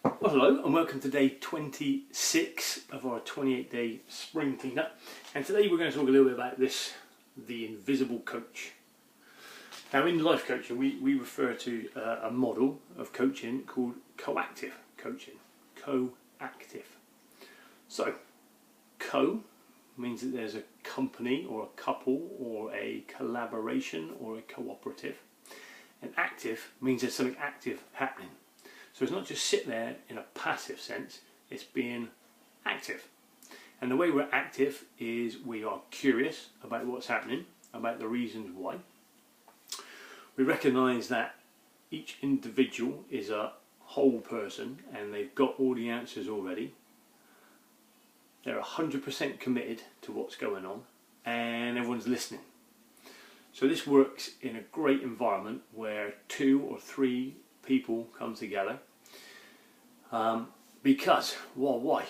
Well, hello and welcome to day 26 of our 28-day spring cleanup, and today we're going to talk a little bit about the invisible coach. Now, in life coaching we refer to a model of coaching called coactive coaching. Coactive. So co means that there's a company or a couple or a collaboration or a cooperative, and active means there's something active happening. So it's not just sit there in a passive sense, it's being active. And the way we're active is we are curious about what's happening, about the reasons why. We recognise that each individual is a whole person and they've got all the answers already. They're 100% committed to what's going on and everyone's listening. So this works in a great environment where 2 or 3 people come together, because why?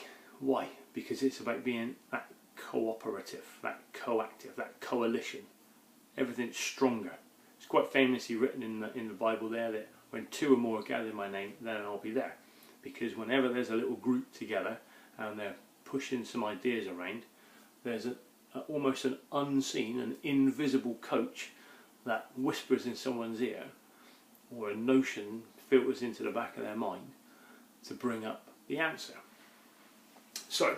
Because it's about being that cooperative, that coactive, that coalition. Everything's stronger. It's quite famously written in the Bible there that when 2 or more are gathered in my name, then I'll be there. Because whenever there's a little group together and they're pushing some ideas around, there's almost an unseen, an invisible coach that whispers in someone's ear, or a notion filters into the back of their mind to bring up the answer. So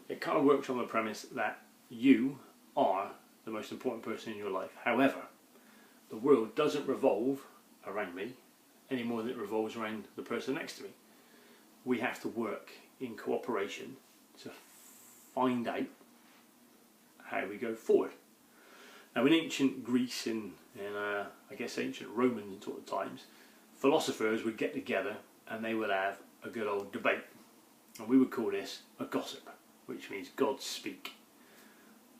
it kind of works on the premise that you are the most important person in your life. However, the world doesn't revolve around me any more than it revolves around the person next to me. We have to work in cooperation to find out how we go forward. Now, in ancient Greece, in I guess ancient Roman sort of times, philosophers would get together and they would have a good old debate, and we would call this a gossip, which means God speak.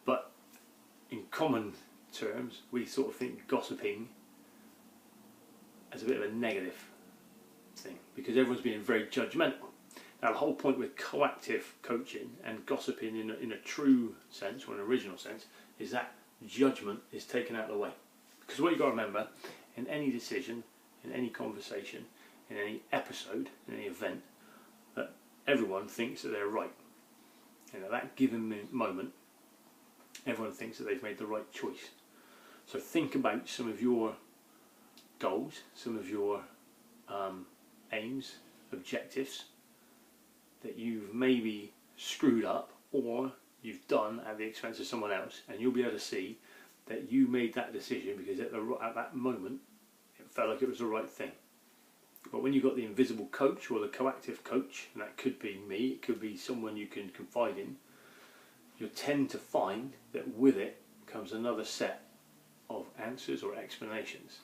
But in common terms, we sort of think gossiping as a bit of a negative thing because everyone's being very judgmental. Now, the whole point with coactive coaching and gossiping in a true sense or an original sense is that judgment is taken out of the way. Because what you've got to remember, in any decision, in any conversation, in any episode, in any event, that everyone thinks that they're right. And at that given moment, everyone thinks that they've made the right choice. So think about some of your goals, some of your aims, objectives that you've maybe screwed up or you've done at the expense of someone else, and you'll be able to see that you made that decision because at that moment it felt like it was the right thing. But when you've got the invisible coach or the coactive coach, and that could be me, it could be someone you can confide in, you'll tend to find that with it comes another set of answers or explanations.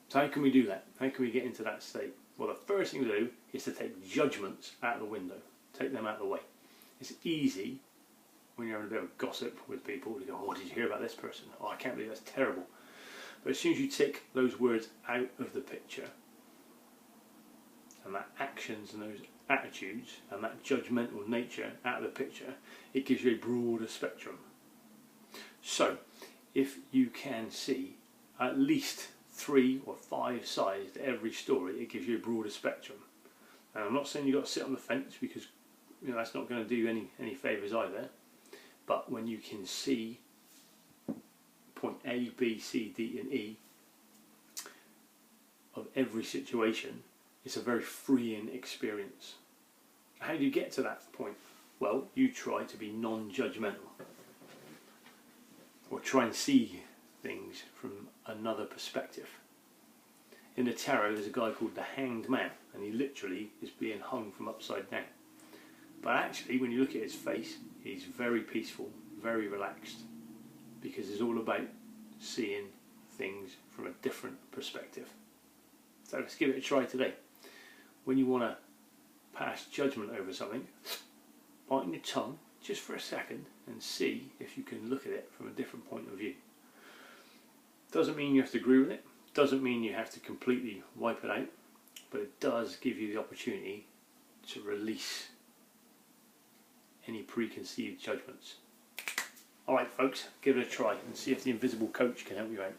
So how can we do that? How can we get into that state? Well, the first thing to do is to take judgments out the window. Take them out of the way. It's easy when you're having a bit of gossip with people to go, oh, did you hear about this person? Oh, I can't believe that's terrible. But as soon as you take those words out of the picture, and that actions and those attitudes and that judgmental nature out of the picture, it gives you a broader spectrum. So if you can see at least 3 or 5 sides to every story, it gives you a broader spectrum. And I'm not saying you've got to sit on the fence, because that's not going to do any favours either. But when you can see point A, B, C, D and E of every situation, it's a very freeing experience. How do you get to that point? Well, you try to be non-judgmental, or try and see things from another perspective. In the tarot there's a guy called the Hanged Man, and he literally is being hung from upside down. But actually, when you look at his face, he's very peaceful, very relaxed, because it's all about seeing things from a different perspective. So let's give it a try today. When you want to pass judgment over something, bite on your tongue just for a second and see if you can look at it from a different point of view. Doesn't mean you have to agree with it, doesn't mean you have to completely wipe it out, but it does give you the opportunity to release any preconceived judgments. Alright folks, give it a try and see if the invisible coach can help you out.